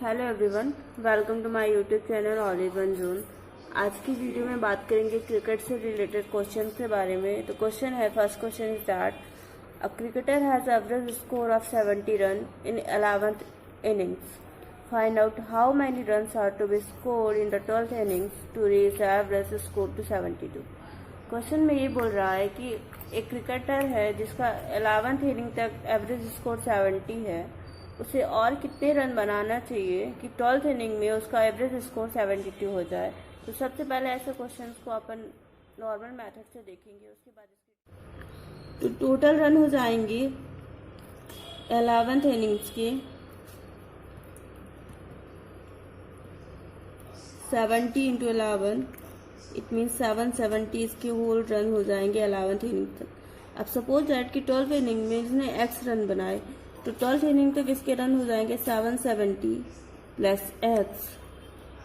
Hello everyone, welcome to my YouTube channel all is one zone. आज की video में बात करेंगे क्रिकेट से रिलेटेड क्वेश्चन के बारे में। तो क्वेश्चन है, first question is that a cricketer has average score of 70 run in 11th innings. Find out how many runs are to be score in the 12th innings to reach the average score to 72। Question में ये बोल रहा है कि एक cricketer है जिसका 11th inning तक एवरेज स्कोर 70 है, उसे और कितने रन बनाना चाहिए कि 12th इनिंग में उसका एवरेज स्कोर 72 हो जाए। तो सबसे पहले ऐसे क्वेश्चंस को अपन नॉर्मल मेथड से देखेंगे, उसके बाद तो टोटल रन हो जाएंगे 11th इनिंग्स के 70 इंटू 11, इट मीन्स 770 इसके होल रन हो जाएंगे 11th इनिंग तक। अब सपोज दैट कि 12th इनिंग में इसने x रन बनाए, तो 12th इनिंग तक इसके रन हो जाएंगे 770 प्लस x,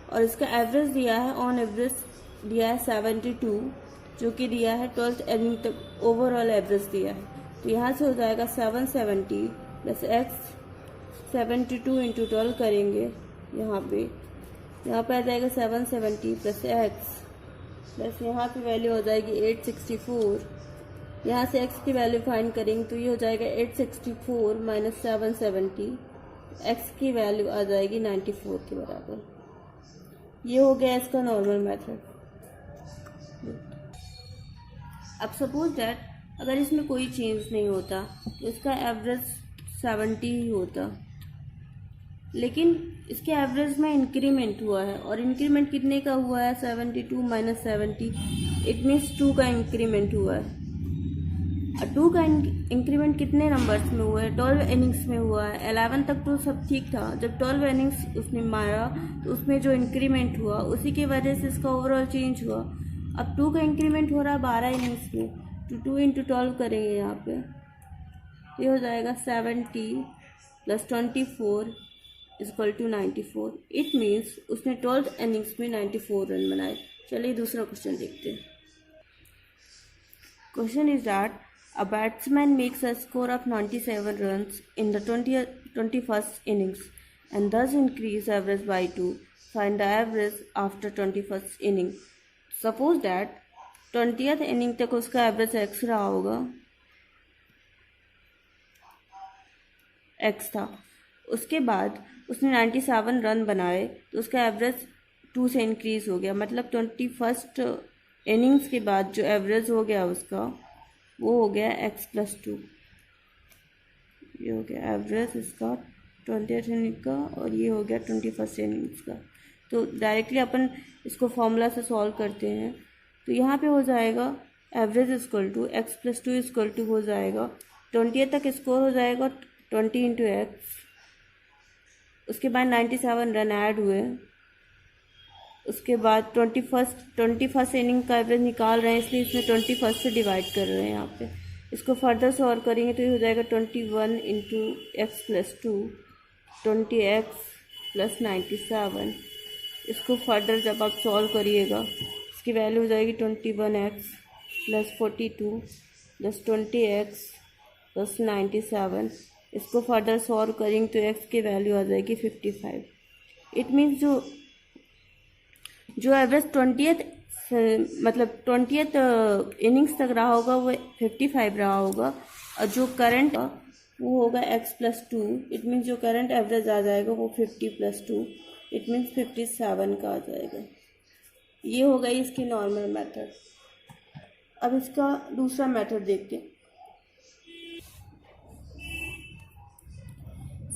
और इसका एवरेज दिया है, ऑन एवरेज दिया है 72, जो कि दिया है 12th इनिंग तक ओवरऑल एवरेज दिया है। तो यहाँ से हो जाएगा 770 प्लस x, 72 इंटू 12 करेंगे, यहाँ पे आ जाएगा 770 प्लस x प्लस यहाँ पे वैल्यू हो जाएगी 864। यहाँ से x की वैल्यू फाइंड करेंगे तो ये हो जाएगा 864 माइनस 770, x की वैल्यू आ जाएगी 94 के बराबर। ये हो गया इसका नॉर्मल मेथड। अब सपोज दैट अगर इसमें कोई चेंज नहीं होता तो इसका एवरेज 70 ही होता, लेकिन इसके एवरेज में इंक्रीमेंट हुआ है, और इंक्रीमेंट कितने का हुआ है? 72 माइनस 70, इट मीन्स 2 का इंक्रीमेंट हुआ है। 2 का इंक्रीमेंट कितने नंबर्स में हुआ है? 12 इनिंग्स में हुआ है। 11 तक तो सब ठीक था, जब 12 इनिंग्स उसने मारा तो उसमें जो इंक्रीमेंट हुआ उसी की वजह से इसका ओवरऑल चेंज हुआ। अब 2 का इंक्रीमेंट हो रहा है 12 इनिंग्स में, तो 2 इंटू 12 करेंगे यहाँ पे, ये हो जाएगा 70 plus 24 equal to 94। It means उसने 12th इनिंग्स में 94 रन बनाए। चलिए दूसरा क्वेश्चन देखते हैं। Question is that a batsman makes a score of 97 runs in the 21st innings and thus increase average by 2. Find the average after 21st inning. Suppose that 20th inning तक उसका average x रहा होगा, x था। उसके बाद उसने 97 run बनाए तो उसका एवरेज 2 से इंक्रीज हो गया, मतलब 21st इनिंग्स के बाद जो एवरेज हो गया उसका वो हो गया x प्लस 2। ये हो गया एवरेज इसका 20th इनिंग का, और ये हो गया 21st इनिंग्स का। तो डायरेक्टली अपन इसको फॉर्मूला से सॉल्व करते हैं, तो यहाँ पे हो जाएगा average equal to x plus 2 equal to हो जाएगा 20th तक स्कोर हो जाएगा 20 इंटू एक्स, उसके बाद 97 रन ऐड हुए, उसके बाद 21st इनिंग का एवरेज निकाल रहे हैं, इसलिए इसमें 21st से डिवाइड कर रहे हैं। यहाँ पे इसको फर्दर सॉल्व करेंगे तो ये हो जाएगा 21 into x plus 2, 20x plus 97। इसको फर्दर जब आप सॉल्व करिएगा इसकी वैल्यू हो जाएगी 21x plus 42 plus 20x plus 97। इसको फर्दर सॉल्व करेंगे तो x की वैल्यू आ जाएगी 55। इट मीन्स जो एवरेज 20th मतलब 20th इनिंग्स तक रहा होगा वो 55 रहा होगा, और जो करंट वो होगा x प्लस 2। इट मीन्स जो करंट एवरेज आ जाएगा वो 50 प्लस 2, इट मीन्स 57 का आ जाएगा। ये हो गई इसकी नॉर्मल मेथड। अब इसका दूसरा मेथड देखते हैं।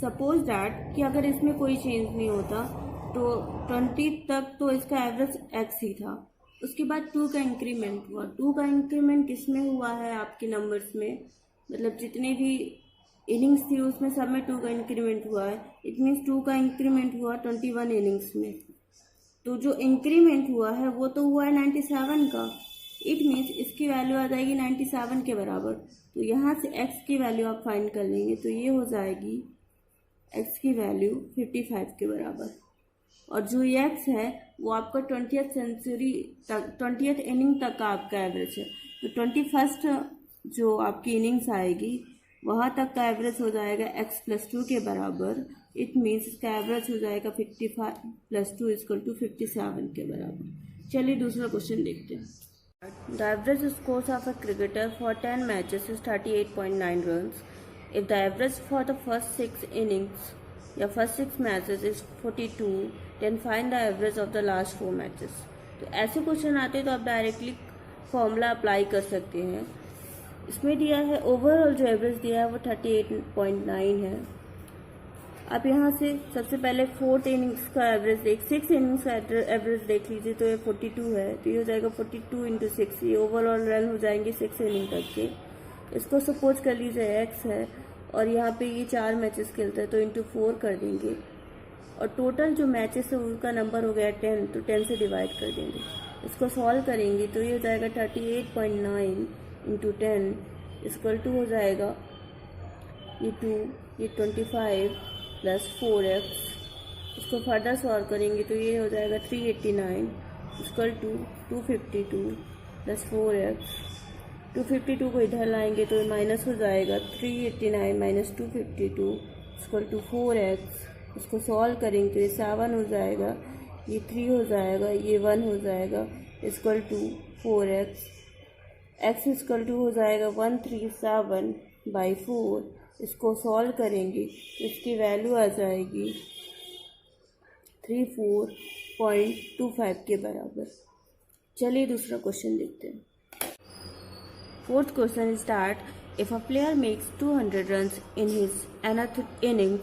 सपोज दैट कि अगर इसमें कोई चेंज नहीं होता तो 20 तक तो इसका एवरेज x ही था, उसके बाद 2 का इंक्रीमेंट हुआ। 2 का इंक्रीमेंट किस में हुआ है? आपके नंबर्स में, मतलब जितने भी इनिंग्स थी उसमें सब में 2 का इंक्रीमेंट हुआ है। इट मीन्स 2 का इंक्रीमेंट हुआ 21 इनिंग्स में, तो जो इंक्रीमेंट हुआ है वो तो हुआ है 97 का। इट मीन्स इसकी वैल्यू आ जाएगी 97 के बराबर। तो यहाँ से x की वैल्यू आप फाइंड कर लेंगे, तो ये हो जाएगी x की वैल्यू 55 के बराबर, और जो x है वो आपका 20th सेंचुरी तक 20th इनिंग तक का आपका एवरेज है। तो 21st जो आपकी इनिंग्स आएगी वहाँ तक का एवरेज हो जाएगा x प्लस 2 के बराबर, इट मीन्स इसका एवरेज हो जाएगा 55 + 2 = 57 के बराबर। चलिए दूसरा क्वेश्चन देखते हैं। The average scores of a cricketer for 10 matches is 38.9 runs. If the average for the first 6 innings या first 6 matches is 42, then find the average of the last 4 matches. तो ऐसे क्वेश्चन आते हैं तो आप डायरेक्टली फॉर्मूला अप्लाई कर सकते हैं। इसमें दिया है ओवरऑल जो एवरेज दिया है वो 38.9 है। आप यहाँ से सबसे पहले 4th इनिंग्स का एवरेज 6 इनिंग्स का एवरेज देख लीजिए तो ये 42 है, तो ये हो जाएगा 42 × 6, ये ओवरऑल रन हो जाएंगे 6 इनिंग तक के। इसको सपोज कर लीजिए x है और यहाँ पे ये 4 मैचेस खेलता है तो × 4 कर देंगे और टोटल जो मैचेस है उनका नंबर हो गया 10, तो 10 से डिवाइड कर देंगे। इसको सॉल्व करेंगे तो ये हो जाएगा 38.9 × 10 = हो जाएगा ये 2, ये 25 + 4x। इसको फर्दर सॉल्व करेंगे तो ये हो जाएगा 389 = 252 + 4x। 252 को इधर लाएंगे तो ये माइनस हो जाएगा 389 - 252 = 4x। इसको सॉल्व करेंगे तो ये 7 हो जाएगा, ये 3 हो जाएगा, ये 1 हो जाएगा = 4x। x = हो जाएगा 137/4। इसको सॉल्व करेंगे तो इसकी वैल्यू आ जाएगी 34.25 के बराबर। चलिए दूसरा क्वेश्चन देखते हैं। 4th question is that if a player makes 200 runs in his nth innings,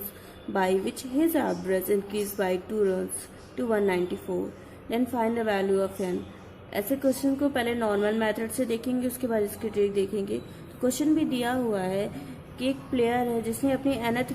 by which his average increased by 2 runs to 194, then find the value of n। ऐसे क्वेश्चन को पहले नॉर्मल मेथड से देखेंगे, उसके बाद इसकी ट्रिक देखेंगे। तो क्वेश्चन भी दिया हुआ है कि एक प्लेयर है जिसने अपनी nth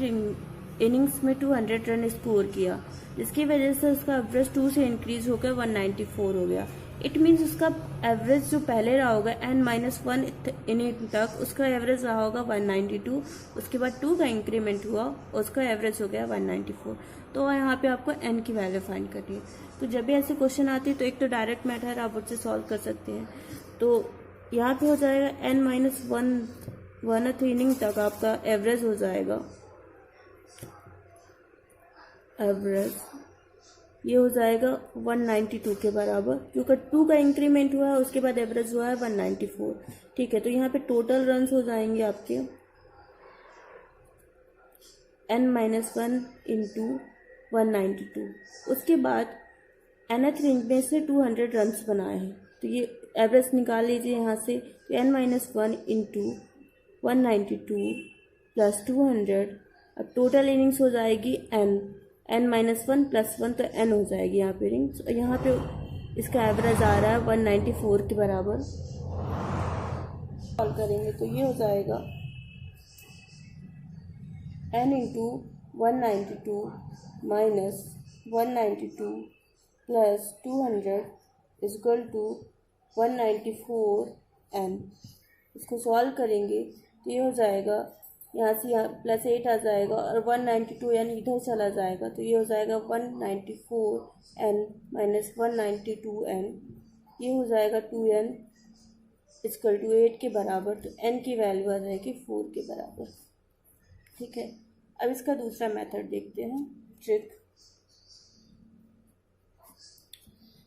इनिंग्स में 200 रन स्कोर किया, जिसकी वजह से उसका एवरेज 2 से इंक्रीज होकर 194 हो गया। इट मीन्स उसका एवरेज जो पहले रहा होगा n-1 इनिंग तक, उसका एवरेज रहा होगा 192, उसके बाद 2 का इंक्रीमेंट हुआ, उसका एवरेज हो गया 194। तो यहाँ पे आपको n की वैल्यू फाइंड करनी है। तो जब भी ऐसे क्वेश्चन आती है तो एक तो डायरेक्ट मेथड आप उससे सॉल्व कर सकते हैं। तो यहाँ पे हो जाएगा n-1 इनिंग तक आपका एवरेज हो जाएगा, एवरेज ये हो जाएगा 192 के बराबर, क्योंकि 2 का इंक्रीमेंट हुआ है, उसके बाद एवरेज हुआ है 194। ठीक है, तो यहाँ पे टोटल रन्स हो जाएंगे आपके n-1 × 192। उसके बाद nth इनिंग में से 200 रन्स बनाए हैं, तो ये एवरेज निकाल लीजिए यहाँ से। तो n-1 × 192 + 200, अब टोटल इनिंग्स हो जाएगी n-1 + 1, तो n हो जाएगी यहाँ पे इनिंग्स। और यहाँ पे इसका एवरेज आ रहा है 194 के बराबर। सॉल्व करेंगे तो ये हो जाएगा n × 192 - 192 + 200 = 194n। इसको सॉल्व करेंगे तो ये हो जाएगा, यहाँ से यहाँ +8 आ जाएगा और 192n इधर चला जाएगा, तो ये हो जाएगा 194n - 192n, ये हो जाएगा 2n = 8 के बराबर। तो n की वैल्यू आ जाएगी 4 के बराबर। ठीक है, अब इसका दूसरा मेथड देखते हैं, ट्रिक।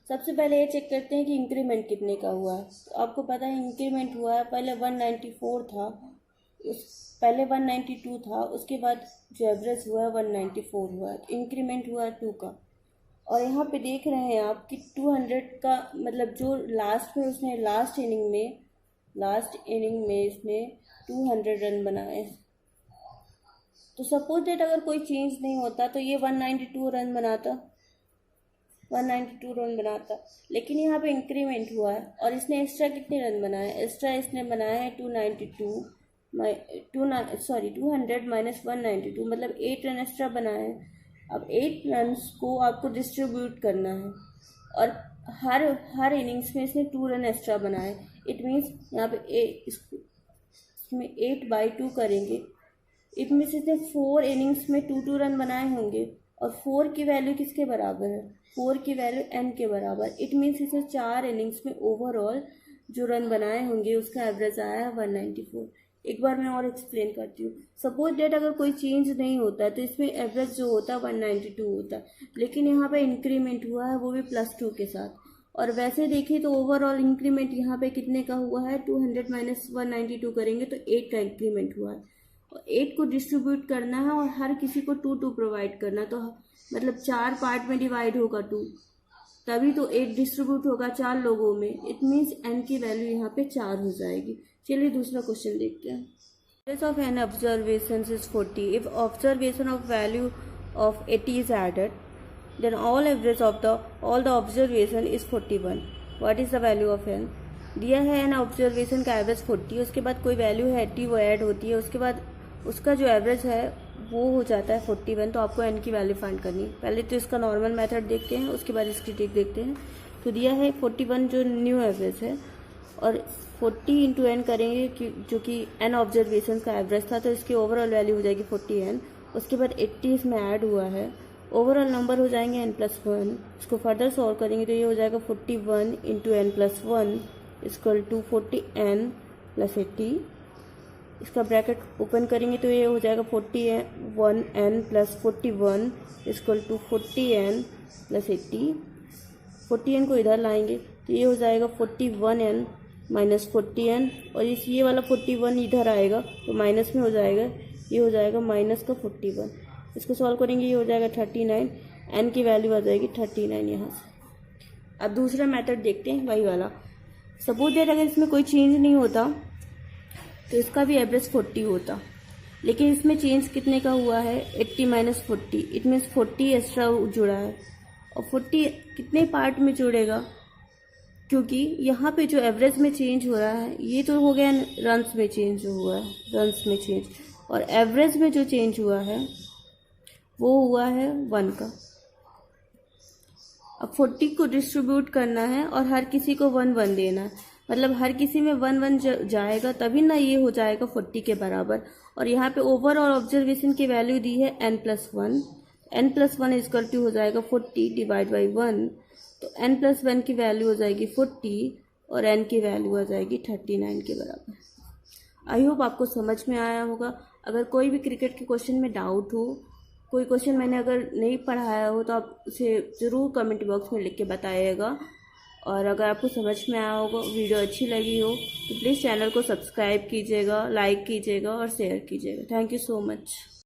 सबसे पहले ये चेक करते हैं कि इंक्रीमेंट कितने का हुआ है। तो आपको पता है इंक्रीमेंट हुआ है, पहले 194 था, पहले 192 था, उसके बाद जो एवरेज हुआ है 194 हुआ है, इंक्रीमेंट हुआ है 2 का। और यहाँ पे देख रहे हैं आप कि 200 का मतलब जो लास्ट में उसने लास्ट इनिंग में इसने 200 रन बनाए। तो सपोज दैट अगर कोई चेंज नहीं होता तो ये 192 रन बनाता, लेकिन यहाँ पे इंक्रीमेंट हुआ है और इसने एक्स्ट्रा कितने रन बनाए? एक्स्ट्रा इसने बनाया है 200 - 192, मतलब 8 रन एक्स्ट्रा बनाए हैं। अब 8 रन्स को आपको डिस्ट्रीब्यूट करना है और हर इनिंग्स में इसने 2 रन एक्स्ट्रा बनाए। इट मीन्स यहाँ पे इसमें 8/2 करेंगे। इट मीन्स इसने 4 इनिंग्स में 2 रन बनाए होंगे और 4 की वैल्यू किसके बराबर है? 4 की वैल्यू n के बराबर। इट मीन्स इसने 4 इनिंग्स में ओवरऑल जो रन बनाए होंगे उसका एवरेज आया है 194। एक बार मैं और एक्सप्लेन करती हूँ। सपोज डेट अगर कोई चेंज नहीं होता है तो इसमें एवरेज जो होता है 192 होता है, लेकिन यहाँ पे इंक्रीमेंट हुआ है वो भी +2 के साथ। और वैसे देखें तो ओवरऑल इंक्रीमेंट यहाँ पे कितने का हुआ है, 200 माइनस 192 करेंगे तो 8 का इंक्रीमेंट हुआ है। और 8 को डिस्ट्रीब्यूट करना है और हर किसी को 2 प्रोवाइड करना है, तो मतलब 4 पार्ट में डिवाइड होगा 2, तभी तो 8 डिस्ट्रीब्यूट होगा 4 लोगों में। इट मीन्स n की वैल्यू यहाँ पे 4 हो जाएगी। चलिए दूसरा क्वेश्चन देखते हैं। Average of n observations is 40 if observation of value of 80 is added then all average of all the observation is 41। What is the value of n? दिया है n ऑब्जर्वेशन का एवरेज 40, उसके बाद कोई वैल्यू है 80 वो ऐड होती है, उसके बाद उसका जो एवरेज है वो हो जाता है 41। तो आपको n की वैल्यू फाइंड करनी है। पहले तो इसका नॉर्मल मेथड देखते हैं, उसके बाद इसकी ट्रिक देखते हैं। तो दिया है 41 जो न्यू एवरेज है, और 40 इंटू n करेंगे जो कि n ऑब्जर्वेशन का एवरेज था, तो इसकी ओवरऑल वैल्यू हो जाएगी 40n। उसके बाद 80 इसमें ऐड हुआ है, ओवरऑल नंबर हो जाएंगे n+1। इसको फर्दर सॉल्व करेंगे तो ये हो जाएगा 41 into n+1 equal to 40n + 80। इसका ब्रैकेट ओपन करेंगे तो ये हो जाएगा 41n + 41 equal to 40n + 80। 40n को इधर लाएंगे तो ये हो जाएगा 41n - 40n, और ये वाला 41 इधर आएगा तो माइनस में हो जाएगा, ये हो जाएगा माइनस का 41। इसको सॉल्व करेंगे ये हो जाएगा 39, n की वैल्यू आ जाएगी 39 यहाँ से। अब दूसरा मेथड देखते हैं, वही वाला। सपोज दैट अगर इसमें कोई चेंज नहीं होता तो इसका भी एवरेज 40 होता, लेकिन इसमें चेंज कितने का हुआ है, 80 - 40। इट मीन्स 40 एक्स्ट्रा जुड़ा है, और 40 कितने पार्ट में जुड़ेगा, क्योंकि यहाँ पे जो एवरेज में चेंज हो रहा है ये तो हो गया रन्स में चेंज जो हुआ है, रन्स में चेंज, और एवरेज में जो चेंज हुआ है वो हुआ है 1 का। अब 40 को डिस्ट्रीब्यूट करना है और हर किसी को 1 देना है, मतलब हर किसी में 1 जाएगा तभी ना ये हो जाएगा 40 के बराबर। और यहाँ पे ओवरऑल ऑब्जर्वेशन की वैल्यू दी है n+1, n+1 इक्वल टू हो जाएगा 40 डिवाइड बाई 1, तो n+1 की वैल्यू हो जाएगी 40 और n की वैल्यू आ जाएगी 39 के बराबर। आई होप आपको समझ में आया होगा। अगर कोई भी क्रिकेट के क्वेश्चन में डाउट हो, कोई क्वेश्चन मैंने अगर नहीं पढ़ाया हो तो आप उसे ज़रूर कमेंट बॉक्स में लिख के बताइएगा। और अगर आपको समझ में आया होगा, वीडियो अच्छी लगी हो तो प्लीज़ चैनल को सब्सक्राइब कीजिएगा, लाइक कीजिएगा और शेयर कीजिएगा। Thank you so much.